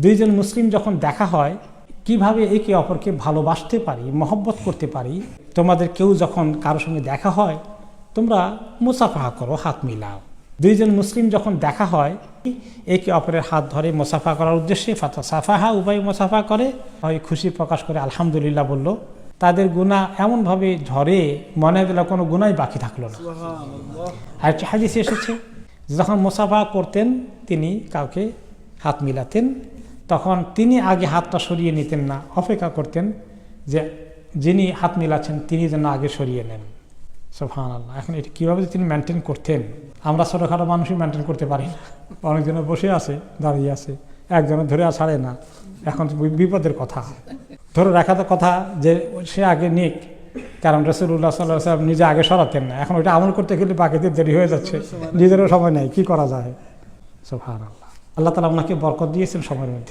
দুইজন মুসলিম যখন দেখা হয় কিভাবে একে অপরকে ভালোবাসতে পারি, মহব্বত করতে পারি। তোমাদের কেউ যখন কারোর সঙ্গে দেখা হয় তোমরা মুসাফাহা করো, হাত মিলাও। দুইজন মুসলিম যখন দেখা হয় একে অপরের হাত ধরে মুসাফা করার উদ্দেশ্যে সাফাহা উভয় মুসাফা করে, হয় খুশি প্রকাশ করে আলহামদুলিল্লাহ বলল, তাদের গুনাহ এমনভাবে ঝরে মনে গেল কোনো গুনাহই বাকি থাকলো না। আর একটা হাদিসে এসেছে যখন মুসাফা করতেন তিনি কাউকে হাত মিলাতেন তখন তিনি আগে হাতটা সরিয়ে নিতেন না, অপেক্ষা করতেন যে যিনি হাত মিলাচ্ছেন তিনি যেন আগে সরিয়ে নেন। সুবহানাল্লাহ। এখন এটি কীভাবে তিনি মেনটেন করতেন আমরা ছোটোখাটো মানুষই মেনটেন করতে পারি না। অনেকজনে বসে আছে, দাঁড়িয়ে আছে, একজনে ধরে ছাড়ে না। এখন বিপদের কথা, ধরে রাখা তো কথা যে সে আগে নিক, কারণ রাসূলুল্লাহ সাল্লাল্লাহু আলাইহি ওয়াসাল্লাম নিজে আগে সরাতেন না। এখন ওইটা আমল করতে গেলে বাকিদের দেরি হয়ে যাচ্ছে, নিজেরও সময় নেই, কি করা যায়। সুবহানাল্লাহ। আল্লাহ তাআলা ওনাকে বরকত দিয়েছেন সময়ের মধ্যে।